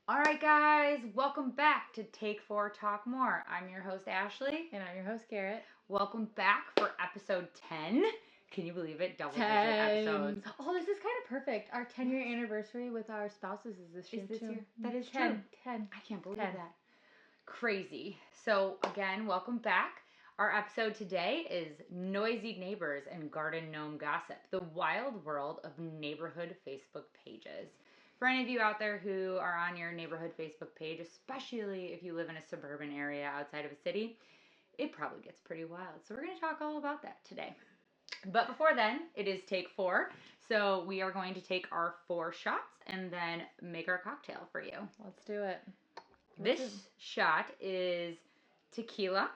All right, guys, welcome back to Take 4 Talk More. I'm your host, Ashley. And I'm your host, Garrett. Welcome back for episode 10. Can you believe it? Double-digit episodes. Oh, this is kind of perfect. Our 10-year anniversary with our spouses is this year, too. That is 10. true. 10. I can't believe that. Crazy. So, again, welcome back. Our episode today is Noisy Neighbors and Garden Gnome Gossip, the wild world of neighborhood Facebook pages. For any of you out there who are on your neighborhood Facebook page, especially if you live in a suburban area outside of a city, it probably gets pretty wild. So we're going to talk all about that today. But before then, it is take 4. So we are going to take our 4 shots and then make our cocktail for you. Let's do it. This shot is tequila,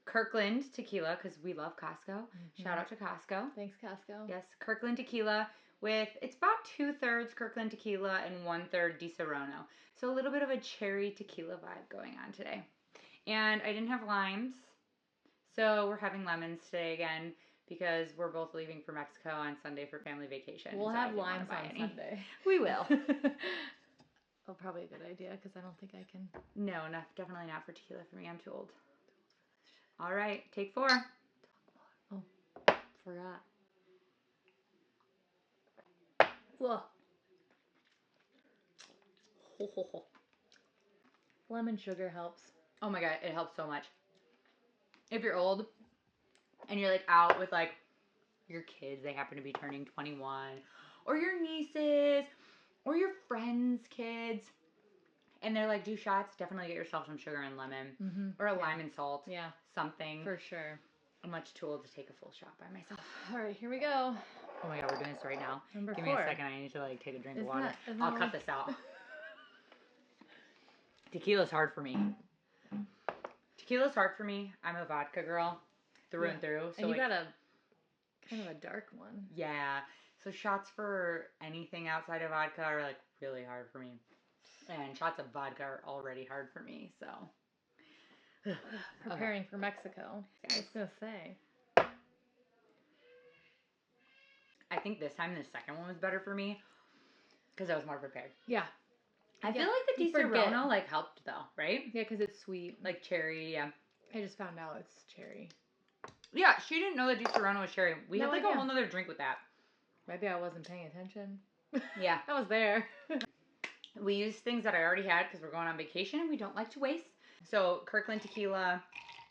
Kirkland tequila, because we love Costco. Mm-hmm. Shout out to Costco. Thanks, Costco. Yes, Kirkland tequila it's about 2/3 Kirkland tequila and 1/3 Di Serono. So a little bit of a cherry tequila vibe going on today. And I didn't have limes, so we're having lemons today again because we're both leaving for Mexico on Sunday for family vacation. We'll have limes on Sunday. We will. Oh, probably a good idea because I don't think I can. No, definitely not for tequila for me. I'm too old. All right, take 4. Oh, forgot. Whoa. Lemon sugar helps. Oh my god, it helps so much. If you're old and you're like out with like your kids, they happen to be turning 21, or your nieces, or your friends' kids, and they're like, do shots, definitely get yourself some sugar and lemon, or a lime and salt. Yeah. Something. For sure. I'm much too old to take a full shot by myself. All right, here we go. Oh my god, we're doing this right now. Number 4. Give me a second, I need to like take a drink of water. I'll cut this out. Tequila's hard for me. Tequila's hard for me. I'm a vodka girl through and through. So and you got a kind of a dark one. Yeah. So shots for anything outside of vodka are like really hard for me. And shots of vodka are already hard for me, so. Preparing for Mexico. I was going to say. I think this time the second one was better for me because I was more prepared. Yeah. I feel like the Di Serono like helped though, right? Yeah, because it's sweet. Like cherry, yeah. I just found out it's cherry. Yeah, she didn't know that Di Serono was cherry. We had like a whole nother drink with that. Maybe I wasn't paying attention. Yeah. I was there. We used things that I already had because we're going on vacation and we don't like to waste. So Kirkland tequila,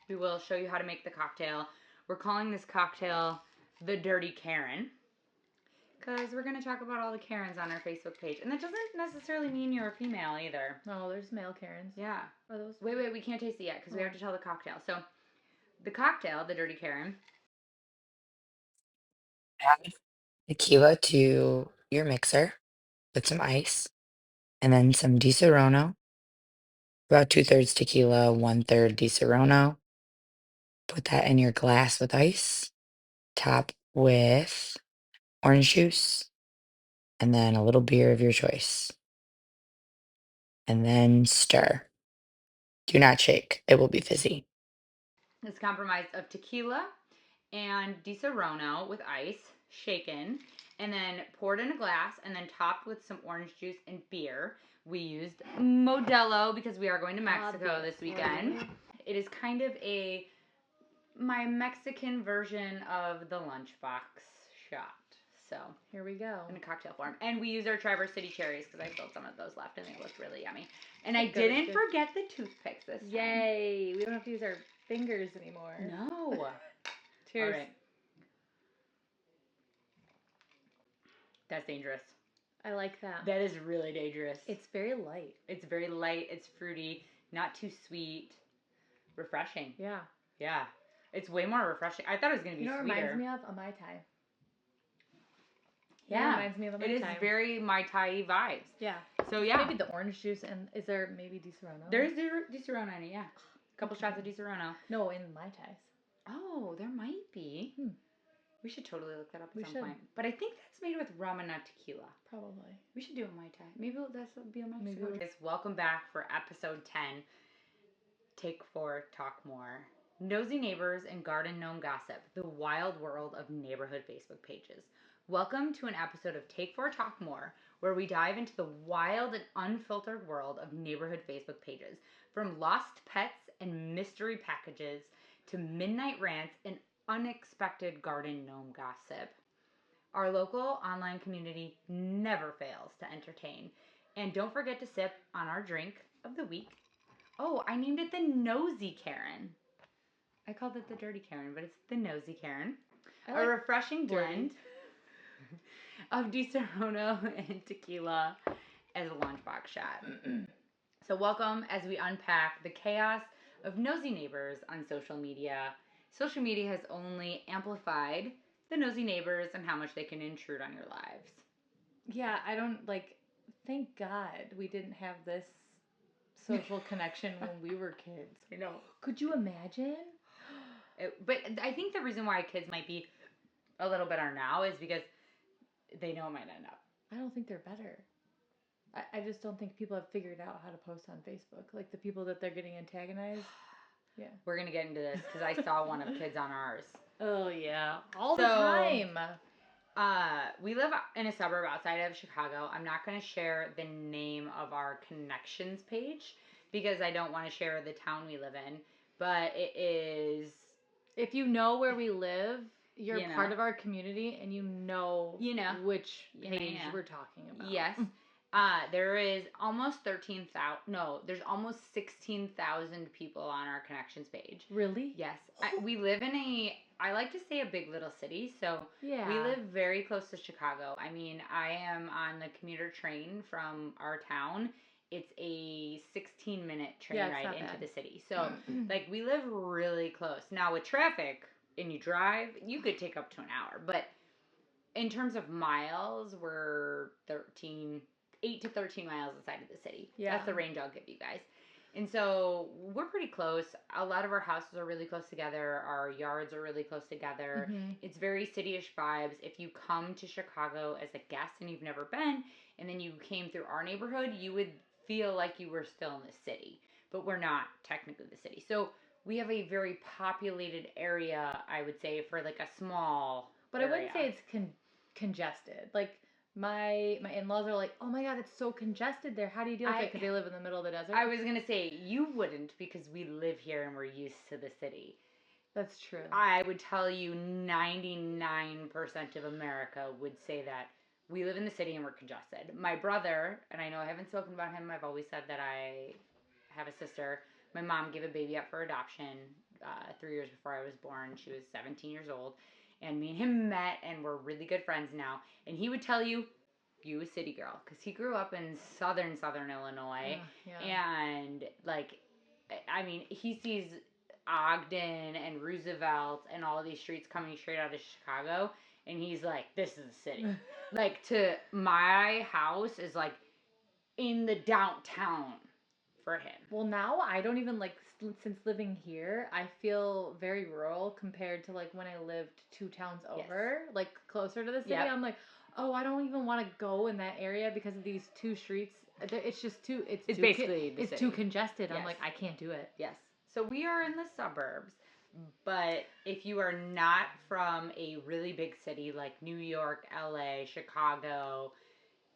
we will show you how to make the cocktail. We're calling this cocktail the Dirty Karen because we're going to talk about all the Karens on our Facebook page. And that doesn't necessarily mean you're a female either. No, there's male Karens. Yeah. Are those? Wait, we can't taste it yet because we have to tell the cocktail. So the cocktail, the Dirty Karen. Add tequila to your mixer with some ice and then some Di Serono, about 2/3 tequila, 1/3 Di Serono. Put that in your glass with ice, top with orange juice, and then a little beer of your choice. And then stir. Do not shake, it will be fizzy. It's comprised of tequila and Di Serono with ice, shaken, and then poured in a glass, and then topped with some orange juice and beer. We used Modelo because we are going to Mexico this weekend. It is kind of my Mexican version of the lunchbox shot. So here we go. In a cocktail form. And we used our Traverse City cherries because I still have some of those left and they looked really yummy. And I didn't forget the toothpicks this time. Yay! We don't have to use our fingers anymore. No. Cheers. All right. That's dangerous. I like that. That is really dangerous. It's very light. It's very light. It's fruity. Not too sweet. Refreshing. Yeah. Yeah. It's way more refreshing. I thought it was going to be sweeter. You know what it reminds me of? A Mai Tai. Yeah. It reminds me of a Mai Tai. It is very Mai Tai vibes. Yeah. So, yeah. Maybe the orange juice, and is there maybe Di Serono? There's Di Serono in it, yeah. A couple shots of Di Serono. No, in Mai Tais. Oh, there might be. We should totally look that up at some point. But I think that's made with rum and not tequila. Probably. We should do a Mai Tai. Maybe that'll be a Mexico. Welcome back for episode 10. Take 4, Talk More. Nosy Neighbors and Garden Gnome Gossip, the wild world of neighborhood Facebook pages. Welcome to an episode of Take 4 Talk More, where we dive into the wild and unfiltered world of neighborhood Facebook pages, from lost pets and mystery packages to midnight rants and unexpected garden gnome gossip. Our local online community never fails to entertain. And don't forget to sip on our drink of the week. Oh, I named it the Nosy Karen. I called it the Dirty Karen, but it's the Nosy Karen. A refreshing blend of Di Serrano and tequila as a lunchbox shot. So welcome as we unpack the chaos of nosy neighbors on social media. Social media has only amplified the nosy neighbors and how much they can intrude on your lives. Yeah, I don't thank God we didn't have this social connection when we were kids. I know. Could you imagine? But I think the reason why kids might be a little better now is because they know it might end up. I don't think they're better. I just don't think people have figured out how to post on Facebook. Like the people that they're getting antagonized. Yeah. We're going to get into this because I saw one of kids on ours. Oh, yeah. All the time. We live in a suburb outside of Chicago. I'm not going to share the name of our connections page because I don't want to share the town we live in. But it is... If you know where we live, you're part of our community and you know which page we're talking about. Yes. There is almost 13,000. No, there's almost 16,000 people on our connections page. Really? Yes. We live in I like to say a big little city. So yeah. We live very close to Chicago. I mean, I am on the commuter train from our town. It's a 16-minute train ride into the city. So, we live really close. Now, with traffic and you drive, you could take up to an hour. But in terms of miles, we're 8 to 13 miles inside of the city. Yeah. That's the range I'll give you guys. And so we're pretty close. A lot of our houses are really close together. Our yards are really close together. Mm-hmm. It's very city-ish vibes. If you come to Chicago as a guest and you've never been, and then you came through our neighborhood, you would feel like you were still in the city. But we're not technically the city. So we have a very populated area, I would say, for a small area. I wouldn't say it's congested. My in-laws are like, oh my God, it's so congested there. How do you deal with it? Because they live in the middle of the desert. I was going to say, you wouldn't because we live here and we're used to the city. That's true. I would tell you 99% of America would say that we live in the city and we're congested. My brother, and I know I haven't spoken about him, I've always said that I have a sister. My mom gave a baby up for adoption 3 years before I was born. She was 17 years old. And me and him met, and we're really good friends now. And he would tell you a city girl, because he grew up in southern Illinois. And, he sees Ogden and Roosevelt and all of these streets coming straight out of Chicago, and he's like, this is a city. To my house is, in the downtown for him. Well, now I don't even since living here, I feel very rural compared to when I lived 2 towns over, closer to the city. Yep. I'm like, oh, I don't even want to go in that area because of these 2 streets. It's just too. It's basically the city. Too congested. Yes. I'm like, I can't do it. Yes. So we are in the suburbs, but if you are not from a really big city like New York, LA, Chicago,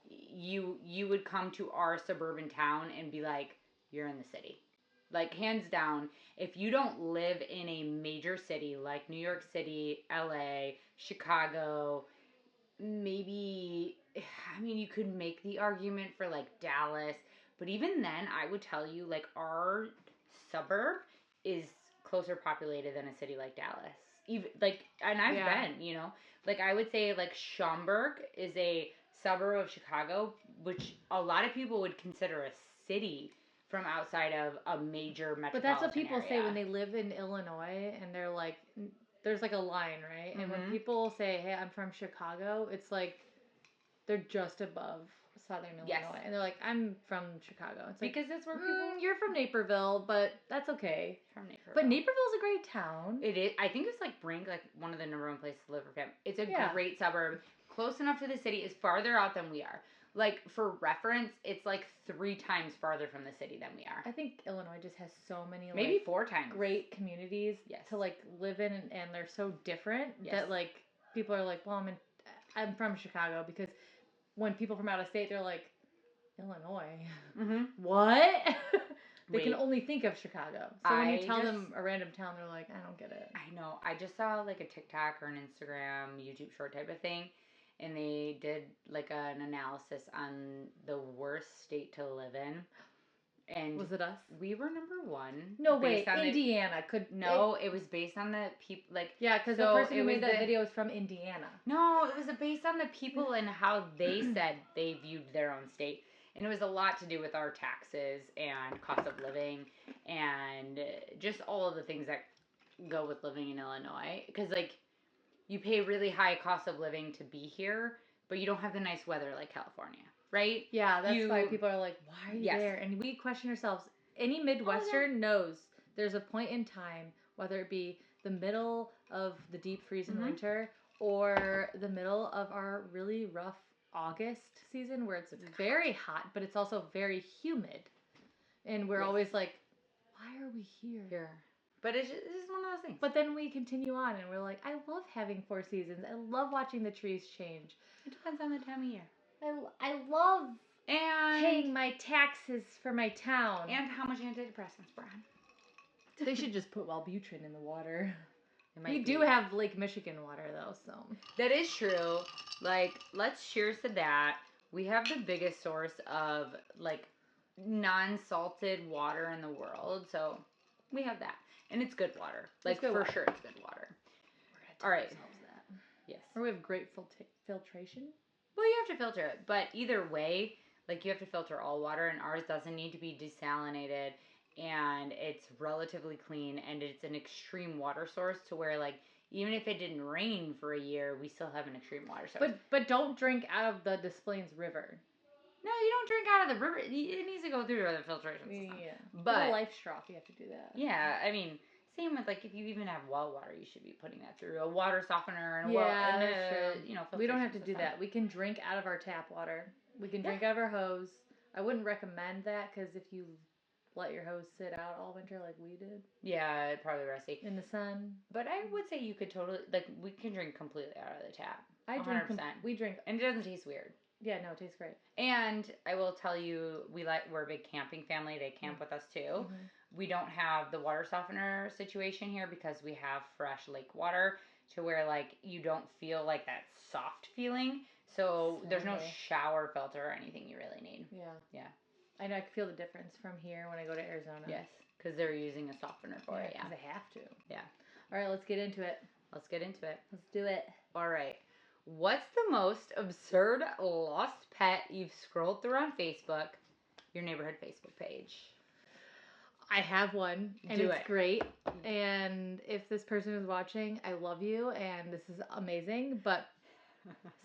you would come to our suburban town and be like, you're in the city. Hands down, if you don't live in a major city like New York City, LA, Chicago, maybe, you could make the argument for Dallas, but even then, I would tell you our suburb is closer populated than a city like Dallas. Even and I've been, I would say Schaumburg is a suburb of Chicago, which a lot of people would consider a city from outside of a major metropolitan area. But that's what people say when they live in Illinois, and they're like, there's a line, right? Mm-hmm. And when people say, hey, I'm from Chicago, it's they're just above southern Illinois. Yes. And they're like, I'm from Chicago. It's because that's where people... You're from Naperville, but that's okay. From Naperville. But Naperville's a great town. It is. I think it's Brink, one of the number 1 places to live for family. It's a great suburb. Close enough to the city. It's farther out than we are. For reference, it's 3 times farther from the city than we are. I think Illinois just has so many, maybe 4 times. Great communities to, live in, and they're so different that, people are like, well, I'm from Chicago, because when people from out of state, they're like, Illinois. Mm-hmm. What? They Wait. can only think of Chicago. So when you tell them a random town, they're like, I don't get it. I know. I just saw like a TikTok or an Instagram, YouTube short type of thing, and they did like an analysis on the worst state to live in. And was it us? We were number 1. No, wait, Indiana it was based on the people, like... Yeah, because the person who made that video is from Indiana. No, it was based on the people and how they said they viewed their own state. And it was a lot to do with our taxes and cost of living and just all of the things that go with living in Illinois. Because, like, you pay really high cost of living to be here, but you don't have the nice weather like California, right? Yeah, that's why people are like, why are you there? And we question ourselves. Any Midwestern knows there's a point in time, whether it be the middle of the deep freeze in winter or the middle of our really rough August season where it's very hot, but it's also very humid. And we're always like, why are we here? But it's just one of those things. But then we continue on and we're like, I love having 4 seasons. I love watching the trees change. It depends on the time of year. I love paying my taxes for my town. And how much antidepressants we're on. They should just put Wellbutrin in the water. We do have Lake Michigan water, though, so. That is true. Like, let's cheers to that. We have the biggest source of, like, non-salted water in the world, so we have that. And it's good water. Like, for sure it's good water. All right. That. Yes. Or we have great filtration. Well, you have to filter it. But either way, like, you have to filter all water, and ours doesn't need to be desalinated. And it's relatively clean, and it's an extreme water source to where, like, even if it didn't rain for a year, we still have an extreme water source. But don't drink out of the Des Plaines River. No, you don't drink out of the river. It needs to go through the filtration system. Yeah. But a life straw, you have to do that. Yeah, I mean, same with, like, if you even have well water, you should be putting that through a water softener and we don't have to do that. We can drink out of our tap water. We can drink out of our hose. I wouldn't recommend that because if you let your hose sit out all winter like we did. Yeah, it'd probably rusty. In the sun. But I would say you could totally, like, we can drink completely out of the tap. I 100%. We drink. And it doesn't taste weird. Yeah, no, it tastes great. And I will tell you, we're a big camping family. They camp with us too. Mm-hmm. We don't have the water softener situation here because we have fresh lake water to where, like, you don't feel like that soft feeling. So there's no shower filter or anything you really need. Yeah. I know I can feel the difference from here when I go to Arizona. Yes, because they're using a softener for it. Yeah, they have to. Yeah. All right, let's get into it. Let's do it. All right. What's the most absurd lost pet you've scrolled through on Facebook? Your neighborhood Facebook page. I have one, and it's great. And if this person is watching, I love you, and this is amazing. But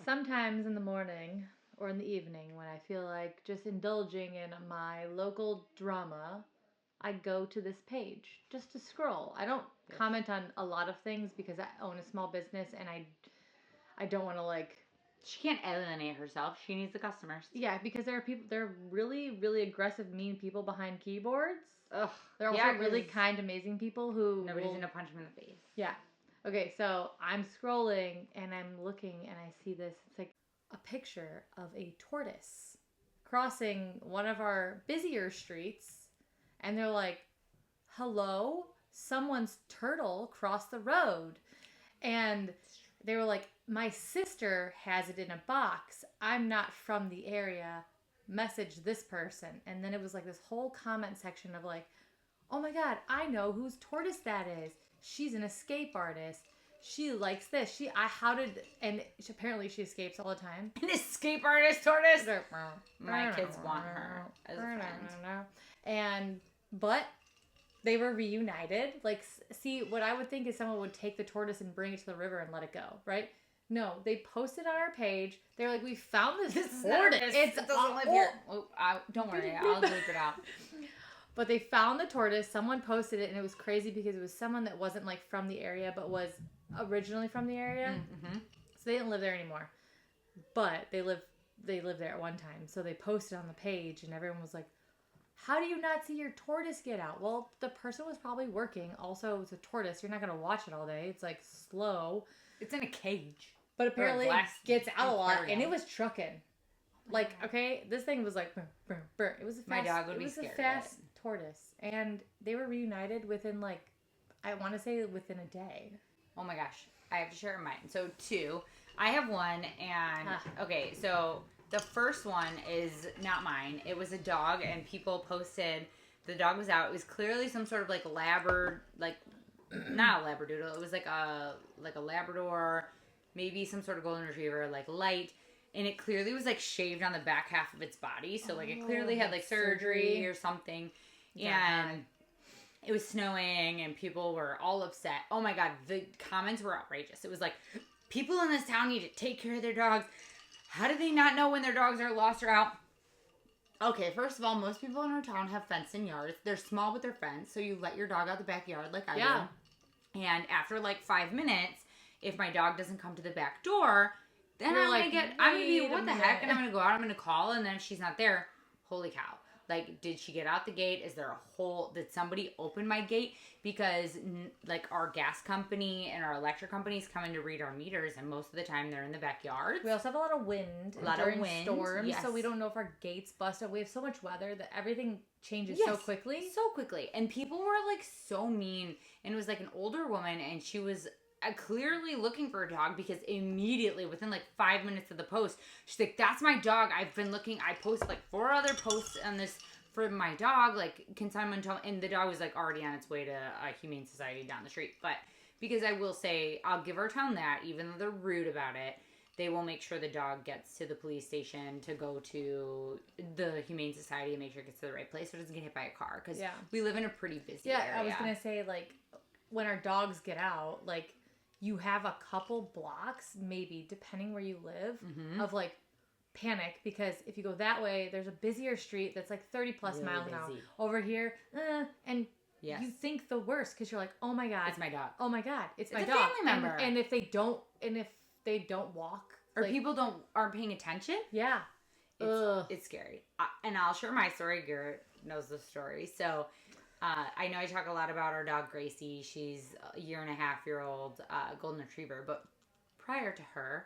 sometimes in the morning or in the evening, when I feel like just indulging in my local drama, I go to this page just to scroll. I don't comment on a lot of things because I own a small business, and I don't want to, like... She can't alienate herself. She needs the customers. Yeah, because there are really, really aggressive, mean people behind keyboards. Ugh. They're also really kind, amazing people who... Nobody's going to punch them in the face. Yeah. Okay, so I'm scrolling, and I'm looking, and I see this. It's like a picture of a tortoise crossing one of our busier streets, and they're like, hello? Someone's turtle crossed the road. And they were like, my sister has it in a box. I'm not from the area. Message this person. And then it was like this whole comment section of like, oh my God, I know whose tortoise that is. She's an escape artist. She likes this. Apparently she escapes all the time. An escape artist tortoise? My kids want her as a friend. But they were reunited. Like, see, what I would think is someone would take the tortoise and bring it to the river and let it go, right? No, they posted on our page. They're like, we found this tortoise. It doesn't live here. Don't worry, I'll bleep it out. But they found the tortoise. Someone posted it, and it was crazy because it was someone that wasn't like from the area, but was originally from the area. Mm-hmm. So they didn't live there anymore. But they lived there at one time. So they posted on the page, and everyone was like, how do you not see your tortoise get out? Well, the person was probably working. Also, it's a tortoise. You're not going to watch it all day. It's like slow. It's in a cage. But apparently it gets out a lot, and it was trucking. Like, okay, this thing was like, brr, brr, brr. It was a fast, my dog would be scared. It was a fast tortoise, and they were reunited within like, I want to say within a day. Oh my gosh, I have to share mine. So 2, I have 1, and okay, so the first one is not mine. It was a dog, and people posted the dog was out. It was clearly some sort of like not a labradoodle. It was like a Labrador, maybe some sort of golden retriever, like light. And it clearly was like shaved on the back half of its body. So like it clearly had like surgery or something. And it was snowing and people were all upset. Oh my God. The comments were outrageous. It was like, people in this town need to take care of their dogs. How do they not know when their dogs are lost or out? Okay, first of all, most people in our town have fenced-in yards. They're small, but they're fenced. So you let your dog out the backyard like I do. And after like 5 minutes, if my dog doesn't come to the back door, then I'm going to be, what the heck? And I'm going to go out, I'm going to call, and then if she's not there, holy cow. Like, did she get out the gate? Is there a hole? Did somebody open my gate? Because, like, our gas company and our electric companies come in to read our meters, and most of the time they're in the backyard. We also have a lot of wind. During storms, so we don't know if our gate's busted. We have so much weather that everything changes so quickly. So quickly. And people were, like, so mean. And it was, like, an older woman, and she was clearly looking for a dog because immediately within like 5 minutes of the post, she's like, that's my dog. I've been looking. I posted like 4 other posts on this for my dog. Like, can someone tell? And the dog was like already on its way to a humane society down the street. But because I will say, I'll give our town that, even though they're rude about it, they will make sure the dog gets to the police station to go to the humane society and make sure it gets to the right place so it doesn't get hit by a car. Because we live in a pretty busy area. I was going to say, like, when our dogs get out, like, you have a couple blocks, maybe, depending where you live, of, like, panic. Because if you go that way, there's a busier street that's, like, 30-plus miles an hour. Over here, and you think the worst because you're like, oh, my God. It's my dog. Oh, my God. It's my a dog. Family member. And if they don't walk. Or like, people aren't paying attention. Yeah. It's scary. And I'll share my story. Garrett knows the story. So... I know I talk a lot about our dog Gracie. She's a 1.5-year-old golden retriever. But prior to her,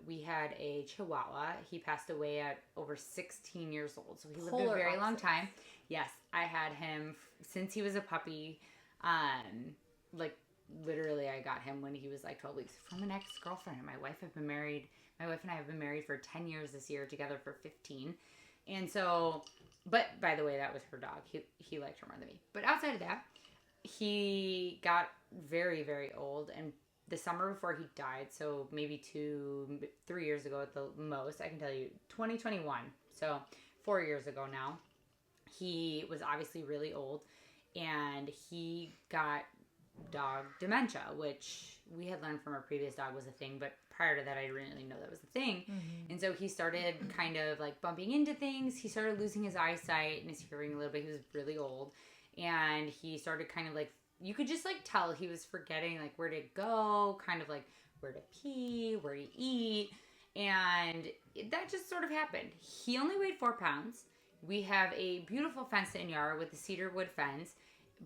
we had a Chihuahua. He passed away at over 16 years old. So he lived a very long time. Yes, I had him since he was a puppy. Like literally I got him when he was like 12 weeks from an ex-girlfriend. And my wife and I have been married for 10 years this year, together for 15. And so... But, by the way, that was her dog. He liked her more than me. But outside of that, he got very, very old. And the summer before he died, so maybe 3 years ago at the most, I can tell you, 2021. So, 4 years ago now. He was obviously really old. And he got dog dementia, which we had learned from our previous dog was a thing. But prior to that, I didn't really know that was a thing. Mm-hmm. And so he started kind of like bumping into things. He started losing his eyesight and his hearing a little bit. He was really old. And he started kind of like, you could just like tell he was forgetting like where to go, kind of like where to pee, where to eat. And that just sort of happened. He only weighed 4 pounds. We have a beautiful fenced-in yard with a cedar wood fence.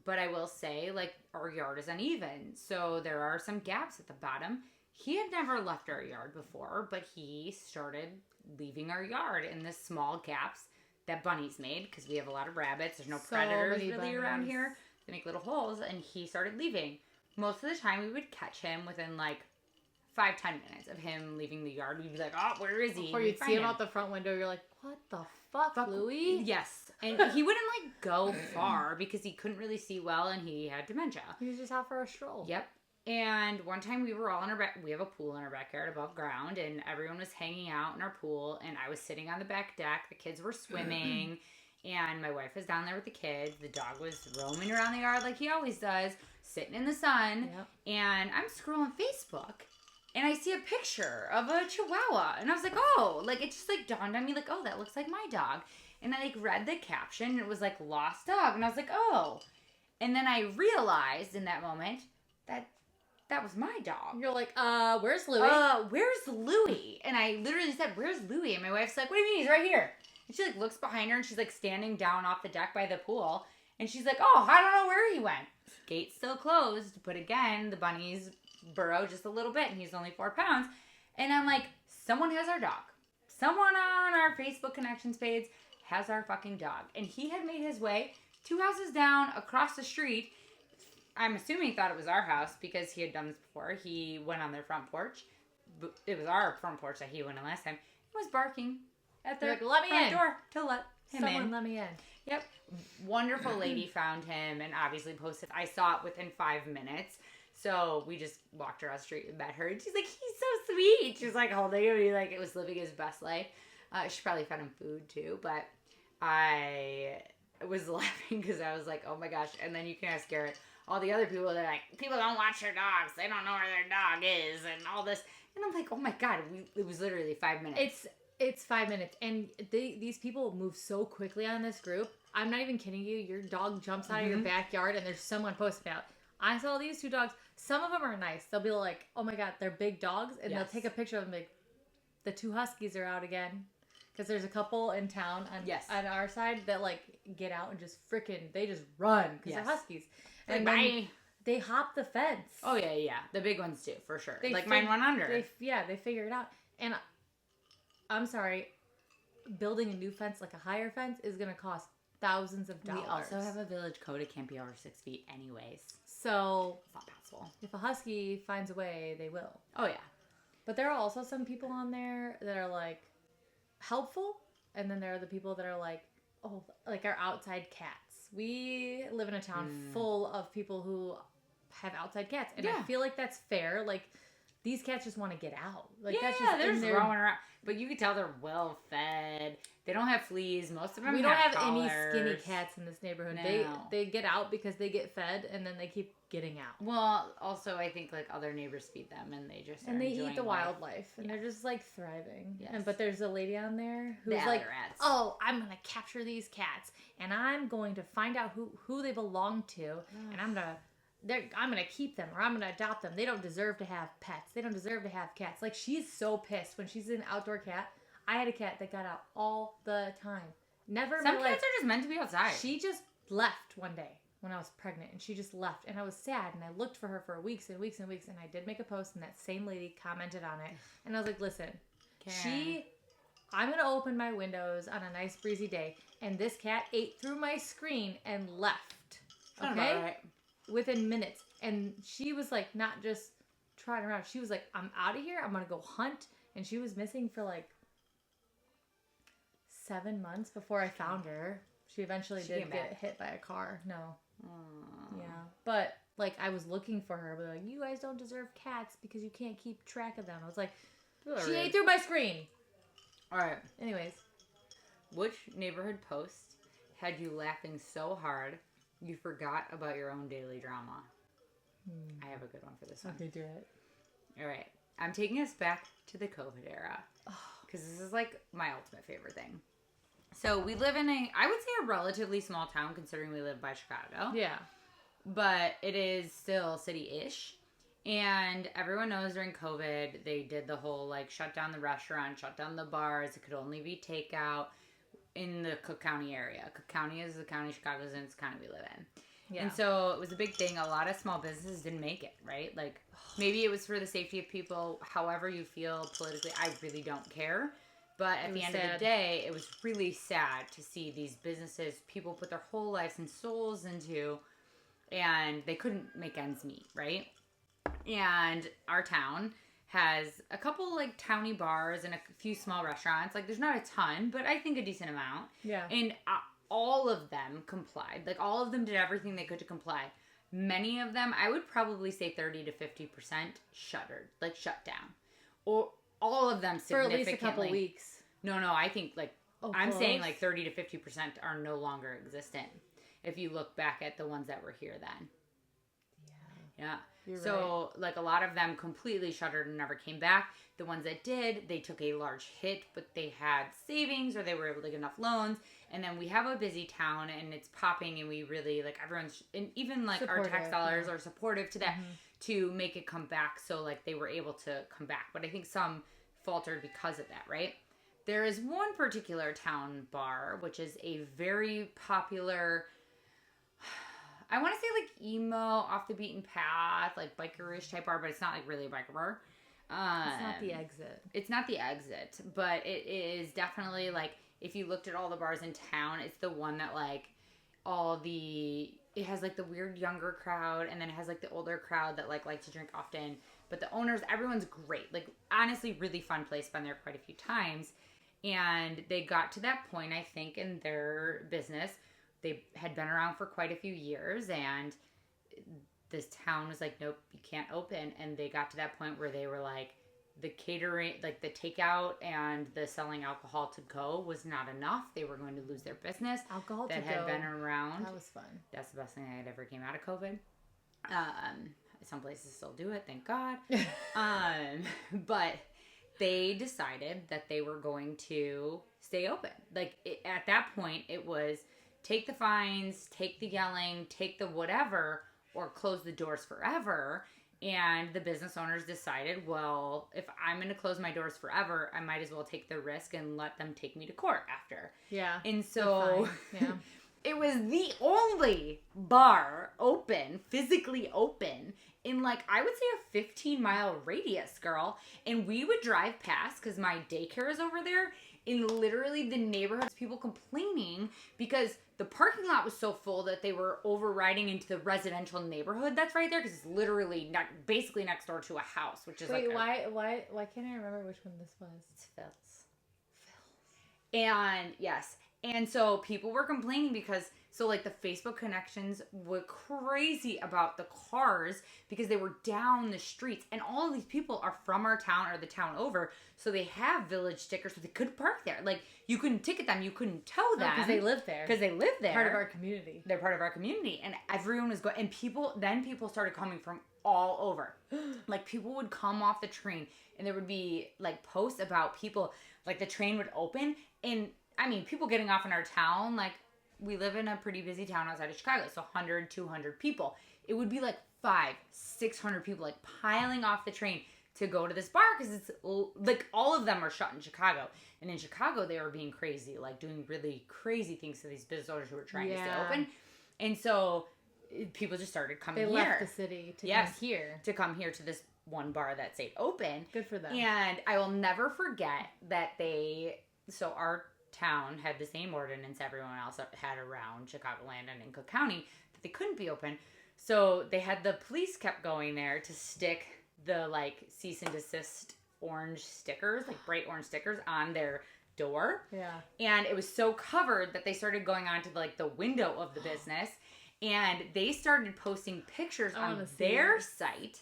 But I will say, like, our yard is uneven. So there are some gaps at the bottom. He had never left our yard before, but he started leaving our yard in the small gaps that bunnies made, because we have a lot of rabbits. There's no predators really around here. They make little holes, and he started leaving. Most of the time, we would catch him within, like, 5-10 minutes of him leaving the yard. We'd be like, oh, where is he? Before you'd see him out the front window, you're like, what the fuck, Louie? Yes. And he wouldn't, like, go far because he couldn't really see well, and he had dementia. He was just out for a stroll. Yep. And one time we were all in we have a pool in our backyard above ground, and everyone was hanging out in our pool, and I was sitting on the back deck. The kids were swimming, and my wife was down there with the kids. The dog was roaming around the yard like he always does, sitting in the sun. Yep. And I'm scrolling Facebook, and I see a picture of a Chihuahua, and I was like, oh, like, it just, like, dawned on me, like, oh, that looks like my dog. And I, like, read the caption, and it was, like, lost dog, and I was like, oh. And then I realized in that moment that was my dog. You're like, where's Louie? Where's Louie? And I literally said, where's Louie? And my wife's like, what do you mean? He's right here. And she, like, looks behind her, and she's, like, standing down off the deck by the pool, and she's like, oh, I don't know where he went. Gate's still closed, but again, the bunnies burrow just a little bit, and he's only 4 pounds. And I'm like, someone has our dog. someone on our Facebook connections page has our fucking dog. And he had made his way 2 houses down across the street. I'm assuming he thought it was our house because he had done this before. He went on their front porch. It was our front porch that he went on last time. He was barking at the front door to let him in. Someone let me in. Yep. Wonderful lady found him and obviously posted. I saw it within 5 minutes. So we just walked across the street and met her. And she's like, he's so sweet. She was like holding him. He like, it was living his best life. She probably fed him food too. But I was laughing because I was like, oh my gosh. And then you can ask Garrett. All the other people, they're like, people don't watch their dogs. They don't know where their dog is and all this. And I'm like, oh my God. It was literally 5 minutes. It's 5 minutes. And these people move so quickly on this group. I'm not even kidding you. Your dog jumps out of your backyard and there's someone posting out. I saw these 2 dogs. Some of them are nice. They'll be like, oh my God, they're big dogs. And they'll take a picture of them like, the 2 huskies are out again. Because there's a couple in town on our side that like get out and just they just run because they're huskies. And then they hop the fence. Oh, yeah. The big ones too, for sure. Mine went under. They figure it out. And I'm sorry, building a new fence, like a higher fence, is going to cost thousands of dollars. We also have a village code. It can't be over 6 feet anyways. So it's not possible. If a husky finds a way, they will. Oh, yeah. But there are also some people on there that are like helpful. And then there are the people that are like, oh, like our outside cats. We live in a town full of people who have outside cats. And I feel like that's fair. Like, these cats just want to get out. Like, that's just they're just roaming around. But you can tell they're well fed. They don't have fleas. Most of them we don't have collars. Any skinny cats in this neighborhood. No. They get out because they get fed and then they keep getting out. Well, also I think like other neighbors feed them and they just they eat the wildlife and they're just like thriving. Yes. But there's a lady on there who's like, rats. Oh, I'm gonna capture these cats and I'm going to find out who they belong to and I'm gonna keep them or I'm gonna adopt them. They don't deserve to have pets. They don't deserve to have cats. Like, she's so pissed when she's an outdoor cat. I had a cat that got out all the time. Some cats are just meant to be outside. She just left one day when I was pregnant and she just left and I was sad and I looked for her for weeks and weeks and weeks and I did make a post and that same lady commented on it and I was like, listen, I'm gonna open my windows on a nice breezy day and this cat ate through my screen and left. Okay? Right. Within minutes. And she was like not just trotting around. She was like, I'm out of here. I'm gonna go hunt. And she was missing for like 7 months before I found her. She eventually did get hit by a car. No. Aww. Yeah. But like I was looking for her, but like, you guys don't deserve cats because you can't keep track of them. I was like, she ate through my screen. All right. Anyways. Which neighborhood post had you laughing so hard you forgot about your own daily drama? I have a good one for this one. Okay, do it. All right. I'm taking us back to the COVID era because this is like my ultimate favorite thing. So we live in I would say a relatively small town considering we live by Chicago. Yeah. But it is still city-ish. And everyone knows during COVID, they did the whole like shut down the restaurant, shut down the bars. It could only be takeout in the Cook County area. Cook County is the county Chicago's in. It's the county we live in. Yeah. And so it was a big thing. A lot of small businesses didn't make it, right? Like maybe it was for the safety of people. However you feel politically, I really don't care. But at the end of the day, it was really sad to see these businesses people put their whole lives and souls into, and they couldn't make ends meet, right? And our town has a couple like towny bars and a few small restaurants. Like there's not a ton, but I think a decent amount. Yeah. And all of them complied. Like all of them did everything they could to comply. Many of them, I would probably say 30 to 50% shuttered, like shut down. Or all of them significantly. For at least a couple weeks. No, I think like, I'm saying like 30 to 50% are no longer existent. If you look back at the ones that were here then. Yeah. You're so right. Like a lot of them completely shuttered and never came back. The ones that did, they took a large hit, but they had savings or they were able to get enough loans. And then we have a busy town and it's popping and we really like everyone's, and even like supportive, our tax dollars are supportive to that to make it come back. So like they were able to come back. But I think some faltered because of that, right? There is one particular town bar, which is a very popular, I want to say like emo, off the beaten path, like bikerish type bar, but it's not like really a biker bar. It's not the exit. It's not the exit, but it is definitely like if you looked at all the bars in town, it's the one that like it has like the weird younger crowd, and then it has like the older crowd that like to drink often. But the owners, everyone's great. Like honestly, really fun place. Been there quite a few times, and they got to that point, I think, in their business. They had been around for quite a few years, and this town was like, nope, you can't open. And they got to that point where they were like, the catering, like the takeout and the selling alcohol to go was not enough. They were going to lose their business. Alcohol that to had go. been around. That was fun. That's the best thing that ever came out of COVID. Some places still do it, thank God. But they decided that they were going to stay open. Like at that point, it was take the fines, take the yelling, take the whatever, or close the doors forever. And the business owners decided, well, if I'm going to close my doors forever, I might as well take the risk and let them take me to court after. Yeah. And so yeah. It was the only bar open, physically open, in like, I would say a 15-mile radius, girl. And we would drive past, because my daycare is over there, in literally the neighborhoods, people complaining because the parking lot was so full that they were overriding into the residential neighborhood that's right there, because it's literally basically next door to a house, which is Wait, like why can't I remember which one this was? It's Phil's. And yes. And so people were complaining because, so like the Facebook connections were crazy about the cars because they were down the streets. And all of these people are from our town or the town over. So they have village stickers, so they could park there. Like you couldn't ticket them. You couldn't tow them. Because they live there. Because they live there. Part of our community. They're part of our community. And everyone was going, and people started coming from all over. Like people would come off the train and there would be like posts about people, like the train would open and I mean, people getting off in our town, like, we live in a pretty busy town outside of Chicago, so 100, 200 people. It would be like 500, 600 people, like, piling off the train to go to this bar, because it's, like, all of them are shut in Chicago. And in Chicago, they were being crazy, like, doing really crazy things to these business owners who were trying to stay open. And so, people just started coming here. They left the city to come here. To come here to this one bar that stayed open. Good for them. And I will never forget that so our town had the same ordinance everyone else had around Chicagoland and in Cook County that they couldn't be open. So they had the police kept going there to stick the like cease and desist orange stickers, like bright orange stickers on their door. Yeah. And it was so covered that they started going on to like the window of the business, and they started posting pictures on their site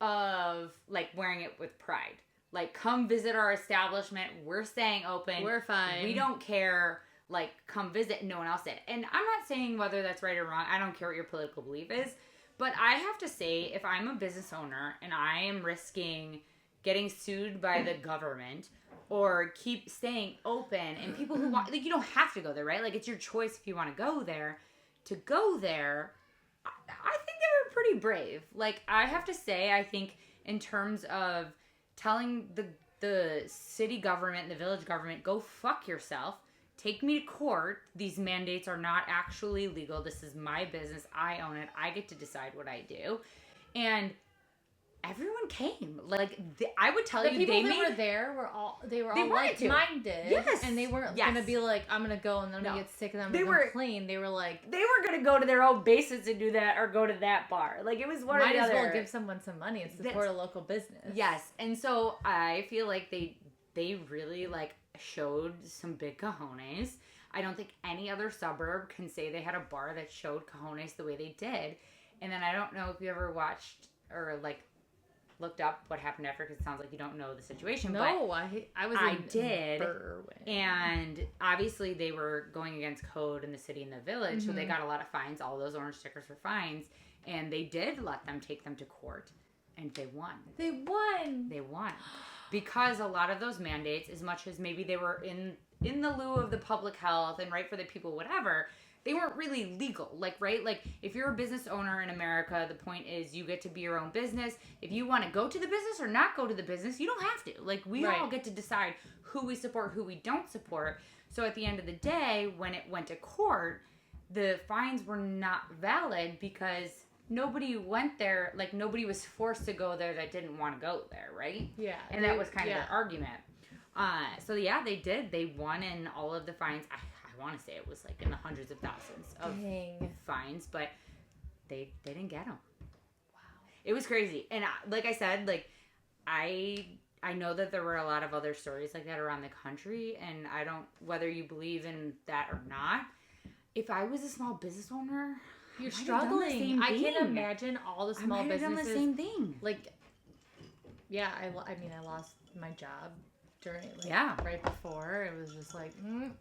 of like wearing it with pride. Like, come visit our establishment. We're staying open. We're fine. We don't care. Like, come visit. No one else did. And I'm not saying whether that's right or wrong. I don't care what your political belief is. But I have to say, if I'm a business owner and I am risking getting sued by the government or keep staying open, and people who want, like, you don't have to go there, right? Like, it's your choice if you want to go there. To go there, I think they were pretty brave. Like, I have to say, I think in terms of telling the city government and the village government, go fuck yourself. Take me to court. These mandates are not actually legal. This is my business. I own it. I get to decide what I do. And everyone came. Like, I would tell you, the people that were there were all like-minded. Yes. And they weren't going to be like, I'm going to go and then I'm going to get sick of them and complain. They were like... They were going to go to their own bases and do that or go to that bar. Like, it was one or the other. Might as well give someone some money and support a local business. Yes. And so I feel like they really, like, showed some big cojones. I don't think any other suburb can say they had a bar that showed cojones the way they did. And then I don't know if you ever watched or, like, looked up what happened after, because it sounds like you don't know the situation. No, but I did. Berwyn. And obviously they were going against code in the city and the village, so they got a lot of fines. All those orange stickers were fines, and they did let them take them to court, and they won. They won Because a lot of those mandates, as much as maybe they were in the lieu of the public health and right for the people, whatever, they weren't really legal. Like, right? Like, if you're a business owner in America, the point is you get to be your own business. If you want to go to the business or not go to the business, you don't have to. Like, we all get to decide who we support, who we don't support. So at the end of the day, when it went to court, the fines were not valid because nobody went there. Like, nobody was forced to go there that didn't want to go there, right? Yeah. And that was kind of their argument. So, yeah, they did. They won in all of the fines. I want to say it was, like, in the hundreds of thousands of fines. But they didn't get them. Wow. It was crazy. And like I said, like, I know that there were a lot of other stories like that around the country. And I don't, whether you believe in that or not, if I was a small business owner, you're struggling. I can't imagine all the small businesses. Done the same thing. Like, yeah, I lost my job during, right before. It was just like,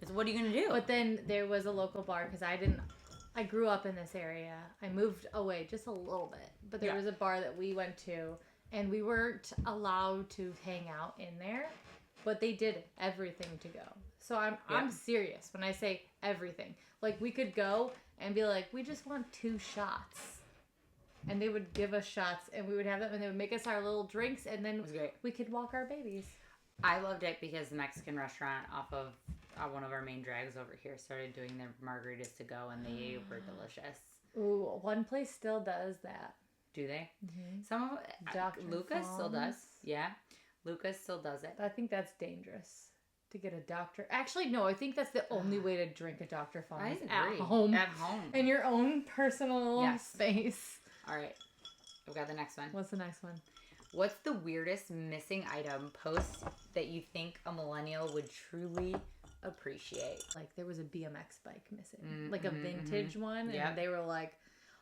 So what are you going to do? But then there was a local bar because I grew up in this area. I moved away just a little bit. But there was a bar that we went to, and we weren't allowed to hang out in there. But they did everything to go. So I'm serious when I say everything. Like, we could go and be like, we just want 2 shots. And they would give us shots, and we would have them, and they would make us our little drinks, and then we could walk our babies. I loved it because the Mexican restaurant off of one of our main drags over here started doing their margaritas to go, and they were delicious. Ooh, one place still does that. Do they? Mm-hmm. Some of Lucas still does. Yeah, Lucas still does it. I think that's dangerous. To get a doctor. Actually, no, I think that's the only way to drink a Dr. Fun is at home. At home. In your own personal space. All right. I've got the next one. What's the next one? What's the weirdest missing item post that you think a millennial would truly appreciate? Like, there was a BMX bike missing. Like a vintage one. And they were like,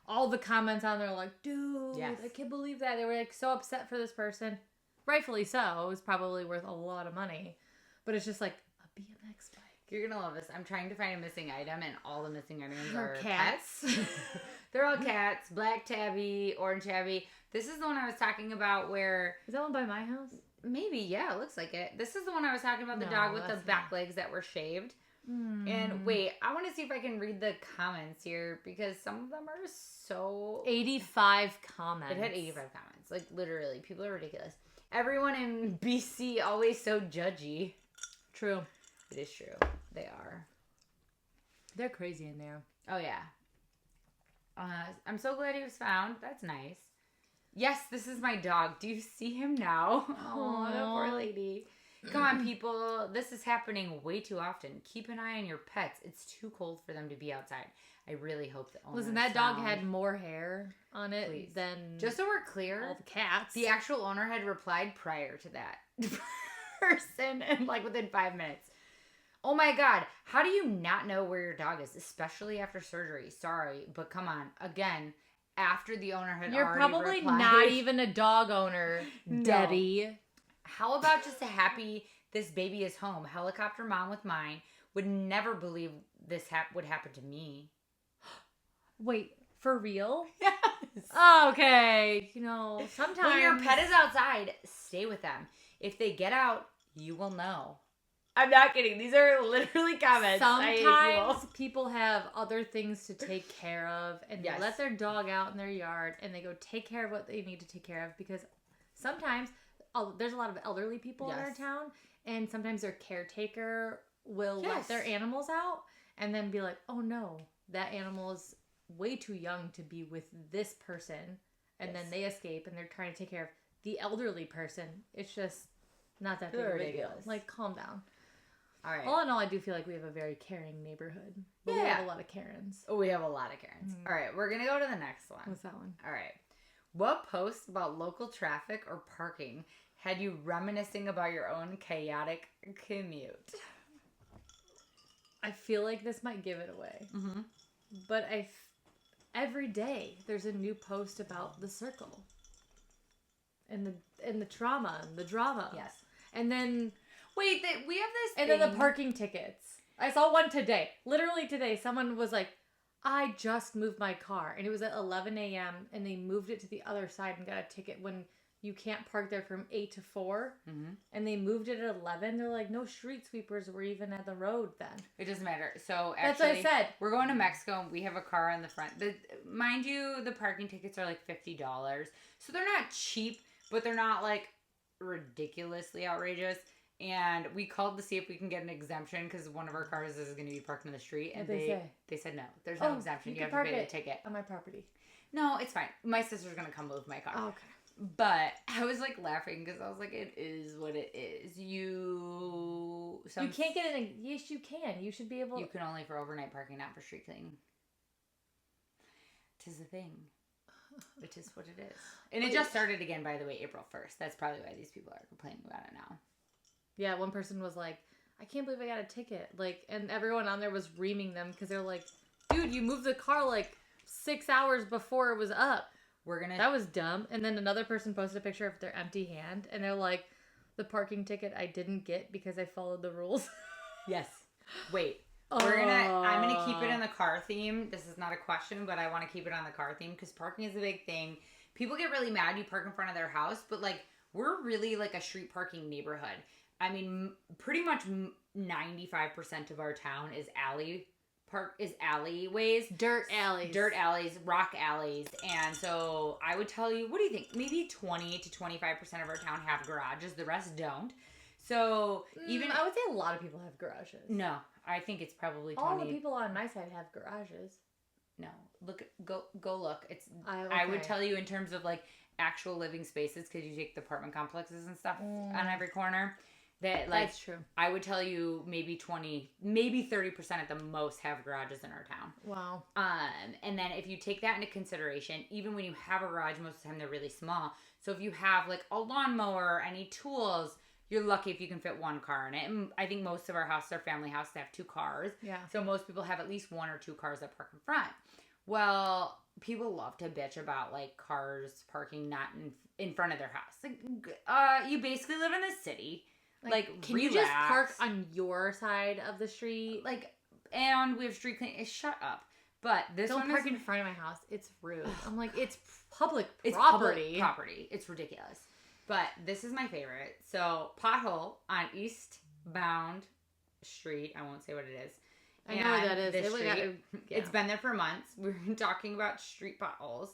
all the comments on there were like, dude, I can't believe that. They were like so upset for this person. Rightfully so. It was probably worth a lot of money. But it's just like a BMX bike. You're going to love this. I'm trying to find a missing item, and all the missing items are cats. They're all cats. Black tabby, orange tabby. This is the one I was talking about where... Is that one by my house? Maybe, yeah. It looks like it. This is the one I was talking about, the dog with the back legs that were shaved. And wait, I want to see if I can read the comments here, because some of them are so... 85 comments. It had 85 comments. Like, literally. People are ridiculous. Everyone in BC always so judgy. True. It is true. They are. They're crazy in there. Oh, yeah. I'm so glad he was found. That's nice. Yes, this is my dog. Do you see him now? Oh, that poor lady. Come on, people. This is happening way too often. Keep an eye on your pets. It's too cold for them to be outside. I really hope the owner. Listen, that dog had more hair on it than... Just so we're clear, all the cats. The actual owner had replied prior to that person, and like within 5 minutes. Oh my God. How do you not know where your dog is, especially after surgery? Sorry, but come on. Again, after the owner had You're already probably replied, not even a dog owner, Debbie. No. How about just a happy, this baby is home? Helicopter mom with mine would never believe this would happen to me. Wait, for real? Yes. Okay. You know, sometimes... When your pet is outside, stay with them. If they get out, you will know. I'm not kidding. These are literally comments. Sometimes people have other things to take care of, and they let their dog out in their yard, and they go take care of what they need to take care of, because sometimes there's a lot of elderly people in our town, and sometimes their caretaker will let their animals out and then be like, oh no, that animal is way too young to be with this person, and then they escape, and they're trying to take care of the elderly person. It's just not that big of a deal. Like, calm down. All right. All in all, I do feel like we have a very caring neighborhood. But we have a lot of Karens. Oh, we have a lot of Karens. All right, we're going to go to the next one. What's that one? All right. What posts about local traffic or parking had you reminiscing about your own chaotic commute? I feel like this might give it away. Mm-hmm. But every day there's a new post about the circle. And the trauma and the drama. Yes. And then... Wait, we have this And then the parking tickets. I saw one today. Literally today. Someone was like, I just moved my car. And it was at 11 a.m. And they moved it to the other side and got a ticket when you can't park there from 8 to 4. Mm-hmm. And they moved it at 11. They're like, no street sweepers were even at the road then. It doesn't matter. So actually, that's what I said. We're going to Mexico. And we have a car on the front. Mind you, the parking tickets are like $50. So they're not cheap, but they're not like ridiculously outrageous. And we called to see if we can get an exemption because one of our cars is going to be parked in the street. And they said no. There's no exemption. You have to pay the ticket. On my property. No, it's fine. My sister's going to come move my car. Oh, okay. But I was like laughing because I was like, it is what it is. You can't get it. Yes, you can. You should be able. You can only for overnight parking, not for street cleaning. 'Tis a thing. It is what it is. And it just started again, by the way, April 1st. That's probably why these people are complaining about it now. Yeah, one person was like, I can't believe I got a ticket. Like, and everyone on there was reaming them because they're like, dude, you moved the car like 6 hours before it was up. That was dumb. And then another person posted a picture of their empty hand, and they're like, the parking ticket I didn't get because I followed the rules. Yes. Wait. I'm gonna keep it in the car theme. This is not a question, but I want to keep it on the car theme because parking is a big thing. People get really mad you park in front of their house, but like we're really like a street parking neighborhood. I mean, pretty much 95% of our town is alleyways, dirt alleys, rock alleys, and so I would tell you, what do you think? Maybe 20 to 25% of our town have garages. The rest don't. So even I would say a lot of people have garages. No, I think it's probably 20. All the people on my side have garages. No, go look. I would tell you in terms of like actual living spaces because you take the apartment complexes and stuff on every corner. That's true. I would tell you maybe 20, maybe 30% at the most have garages in our town. Wow. And then if you take that into consideration, even when you have a garage, most of the time they're really small. So if you have like a lawnmower, any tools, you're lucky if you can fit one car in it. And I think most of our houses are family houses that have 2 cars. Yeah. So most people have at least 1 or 2 cars that park in front. Well, people love to bitch about like cars parking not in front of their house. Like, you basically live in the city. Like can you just park on your side of the street? Like, and we have street cleaning. Shut up. But this don't one park in front of my house. It's rude. I'm like, it's public property. It's public property. It's ridiculous. But this is my favorite. So, pothole on eastbound street. I won't say what it is. I know what that is. It's been there for months. We're talking about street potholes.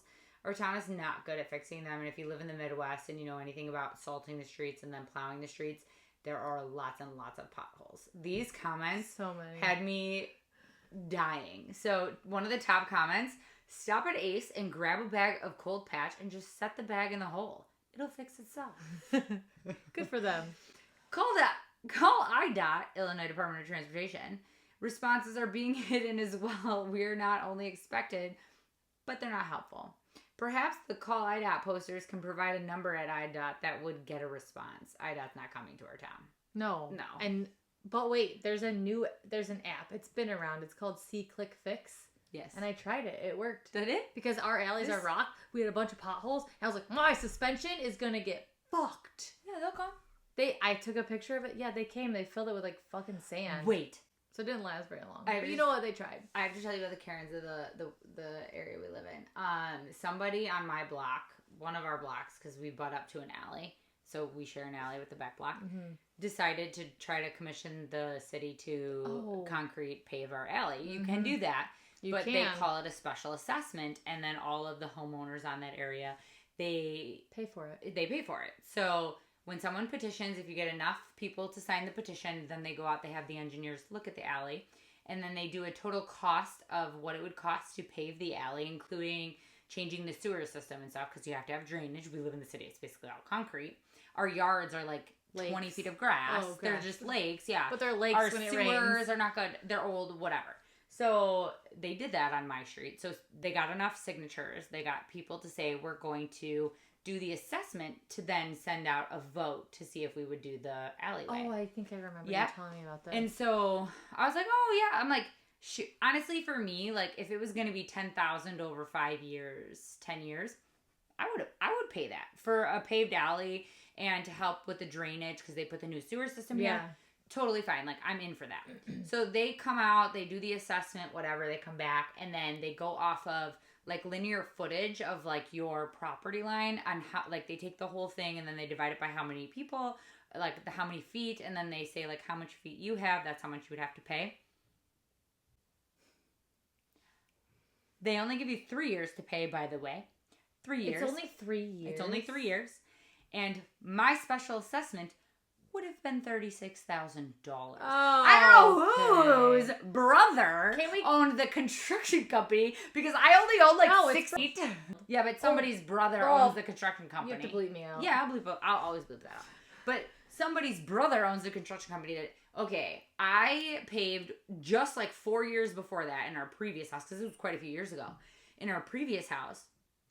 Our town is not good at fixing them. And if you live in the Midwest and you know anything about salting the streets and then plowing the streets, there are lots and lots of potholes. These comments had me dying. So, one of the top comments, stop at Ace and grab a bag of cold patch and just set the bag in the hole. It'll fix itself. Good for them. Call IDOT, Illinois Department of Transportation. Responses are being hidden as well. We're not only expected, but they're not helpful. Perhaps the Call IDOT posters can provide a number at IDOT that would get a response. IDOT's not coming to our town. No. But wait, there's an app. It's been around. It's called See Click Fix. Yes. And I tried it. It worked. Did it? Because our alleys are rock. We had a bunch of potholes. And I was like, my suspension is going to get fucked. Yeah, they'll come. I took a picture of it. Yeah, they came. They filled it with like fucking sand. Wait. So it didn't last very long. But you know what? They tried. I have to tell you about the Karens of the area we live in. Somebody on my block, one of our blocks, because we butt up to an alley. So we share an alley with the back block. Mm-hmm. Decided to try to commission the city to concrete pave our alley. You can do that. They call it a special assessment, and then all of the homeowners on that area, they pay for it. They pay for it. So when someone petitions, if you get enough people to sign the petition, then they go out, they have the engineers look at the alley, and then they do a total cost of what it would cost to pave the alley, including changing the sewer system and stuff, because you have to have drainage. We live in the city. It's basically all concrete. Our yards are like lakes. 20 feet of grass. Oh, they're just lakes, yeah. But they're lakes when it rains. Our sewers are not good. They're old, whatever. So they did that on my street. So they got enough signatures. They got people to say, we're going to do the assessment to then send out a vote to see if we would do the alleyway. Oh, I think I remember you telling me about that. And so I was like, oh, yeah. I'm like, shoot. Honestly, for me, like if it was going to be $10,000 over 5 years, 10 years, I would pay that for a paved alley and to help with the drainage because they put the new sewer system here. Totally fine. Like, I'm in for that. So they come out, they do the assessment, whatever, they come back, and then they go off of, like, linear footage of, like, your property line on how, like, they take the whole thing and then they divide it by how many people, like, how many feet, and then they say, like, how much feet you have, that's how much you would have to pay. They only give you 3 years to pay, by the way. 3 years. It's only 3 years. It's only 3 years. And my special assessment would have been $36,000. Oh, I don't know whose brother Can we- owned the construction company because I only own like No, 6 feet. Yeah, but somebody's brother owns the construction company. You have to bleep me out. Yeah, I'll always bleep that out. But somebody's brother owns the construction company that, okay, I paved just like 4 years before that in our previous house, because it was quite a few years ago. In our previous house,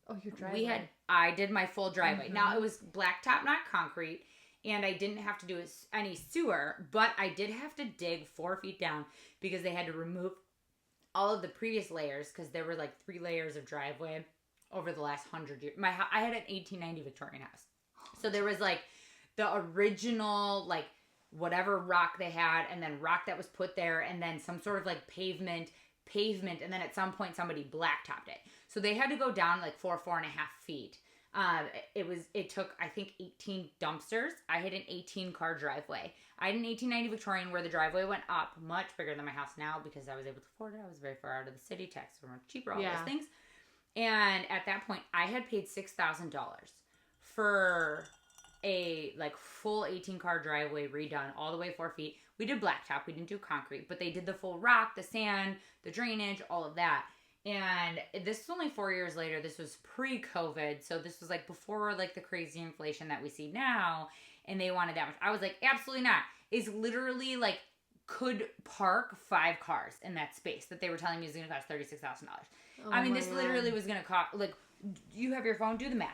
Oh, your driveway. I did my full driveway. Now, it was blacktop, not concrete, and I didn't have to do any sewer, but I did have to dig 4 feet down because they had to remove all of the previous layers, because there were like 3 layers of driveway over the last 100 years. I had an 1890 Victorian house. So there was like the original, like, whatever rock they had, and then rock that was put there, and then some sort of like pavement, and then at some point somebody blacktopped it. So they had to go down like 4.5 feet. It took, I think, 18 dumpsters. I had an 18-car driveway. I had an 1890 Victorian where the driveway went up, much bigger than my house now, because I was able to afford it. I was very far out of the city. Taxes were much cheaper, all those things. And at that point, I had paid $6,000 for a like full 18-car driveway redone all the way 4 feet. We did blacktop. We didn't do concrete, but they did the full rock, the sand, the drainage, all of that. And this was only 4 years later. This was pre-COVID. So this was like before like the crazy inflation that we see now. And they wanted that much. I was like, absolutely not. It's literally like could park 5 cars in that space that they were telling me was going to cost $36,000. I mean, this literally was going to cost, like, you have your phone, do the math.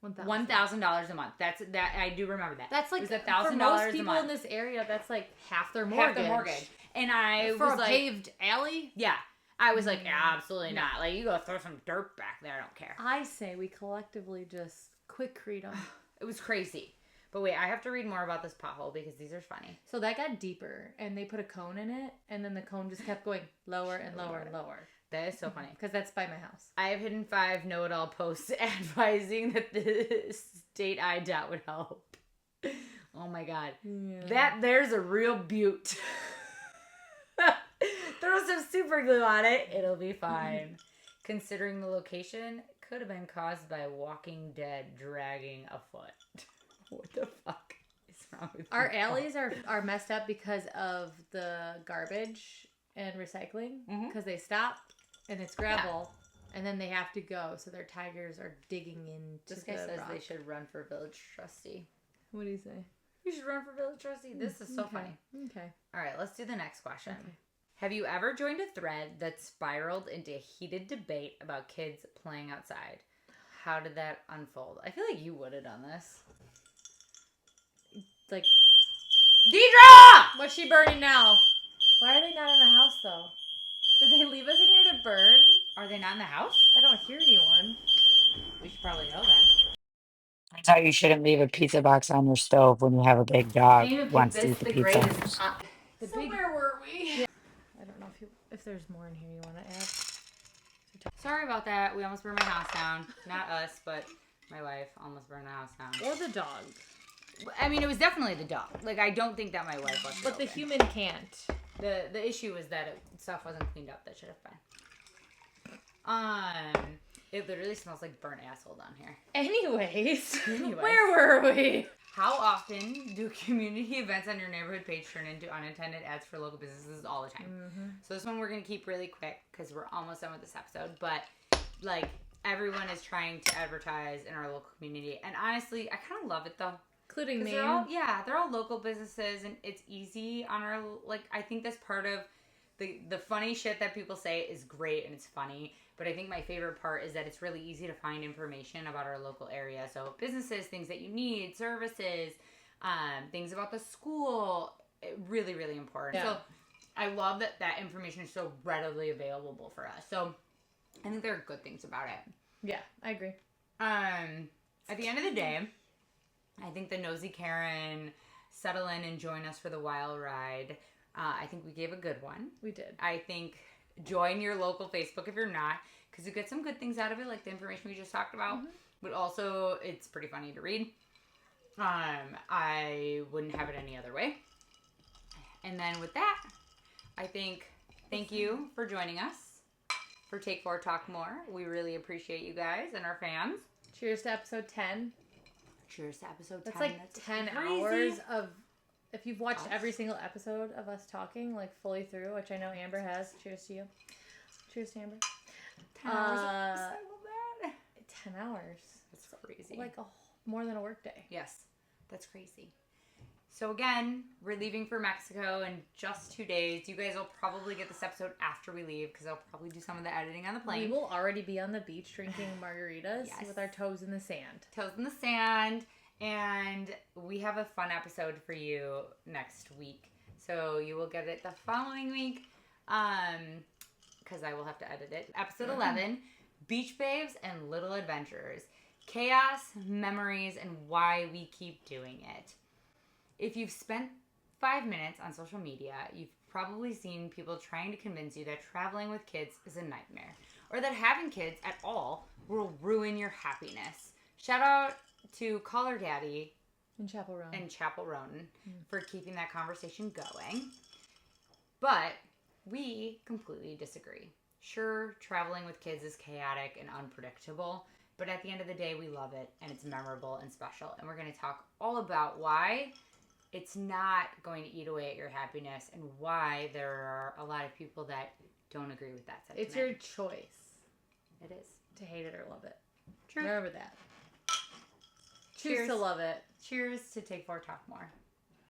$1,000 a month. That I do remember that. That's like, it was $1,000 for most people a month. in this area, that's like half their mortgage. And I for was a like, paved alley? Yeah. I was like, absolutely not. Like, you go throw some dirt back there. I don't care. I say we collectively just quick read them. It was crazy. But wait, I have to read more about this pothole because these are funny. So that got deeper, and they put a cone in it, and then the cone just kept going lower and lower and lower. That is so funny. Because that's by my house. I have hidden 5 know-it-all posts advising that the state IDOT would help. Oh my god. Yeah. There's a real beaut. Throw some super glue on it. It'll be fine. Considering the location, could have been caused by Walking Dead dragging a foot. What the fuck is wrong with Our alleys are messed up because of the garbage and recycling. Because they stop and it's gravel. Yeah. And then they have to go. So their tigers are digging into This guy says rock. They should run for village trustee. What do you say? You should run for village trustee. This is so funny. Okay. All right, let's do the next question. Okay. Have you ever joined a thread that spiraled into a heated debate about kids playing outside? How did that unfold? I feel like you would have done this. Like, Deidre! What's she burning now? Why are they not in the house, though? Did they leave us in here to burn? Are they not in the house? I don't hear anyone. We should probably go then. That's how you shouldn't leave a pizza box on your stove when you have a big dog wants to eat the pizza. So where were we? Yeah. I don't know if there's more in here you want to add. Sorry about that. We almost burned my house down. Not us, but my wife almost burned the house down. Or the dog. I mean, it was definitely the dog. Like, I don't think that my wife was. But the human can't. The issue was that stuff wasn't cleaned up. That should have been. It literally smells like burnt asshole down here. Anyways, where were we? How often do community events on your neighborhood page turn into unintended ads for local businesses? All the time. So this one we're going to keep really quick because we're almost done with this episode. But, like, everyone is trying to advertise in our local community. And honestly, I kind of love it, though. Including me. They're all local businesses, and it's easy on our, like, I think that's part of the funny shit that people say is great and it's funny. But I think my favorite part is that it's really easy to find information about our local area. So businesses, things that you need, services, things about the school, really, really important. Yeah. So I love that information is so readily available for us. So I think there are good things about it. Yeah, I agree. At the end of the day, I think the Nosy Karen, settle in and join us for the wild ride. I think we gave a good one. We did. I think join your local Facebook if you're not, because you get some good things out of it, like the information we just talked about. But also, it's pretty funny to read. I wouldn't have it any other way. And then with that, I think thank you for joining us for Take 4 Talk More. We really appreciate you guys and our fans. Cheers to episode 10. Cheers to episode 10. That's like 10 hours of If you've watched every single episode of us talking, like fully through, which I know Amber has, cheers to you. Cheers to Amber. 10 hours. I love that. 10 hours. That's crazy. Like more than a work day. Yes, that's crazy. So again, we're leaving for Mexico in just 2 days. You guys will probably get this episode after we leave because I'll probably do some of the editing on the plane. We will already be on the beach drinking margaritas with our toes in the sand. Toes in the sand. And we have a fun episode for you next week. So you will get it the following week because I will have to edit it. Episode 11, Beach Babes and Little Adventures. Chaos, memories, and why we keep doing it. If you've spent 5 minutes on social media, you've probably seen people trying to convince you that traveling with kids is a nightmare, or that having kids at all will ruin your happiness. Shout out to Caller Daddy in Chapel Roan for keeping that conversation going. But we completely disagree. Sure, traveling with kids is chaotic and unpredictable, but at the end of the day, we love it, and it's memorable and special. And we're going to talk all about why it's not going to eat away at your happiness and why there are a lot of people that don't agree with that sentiment. It's your choice. It is. To hate it or love it. True. Remember that. Choose to love it. Cheers to Take 4 Talk More.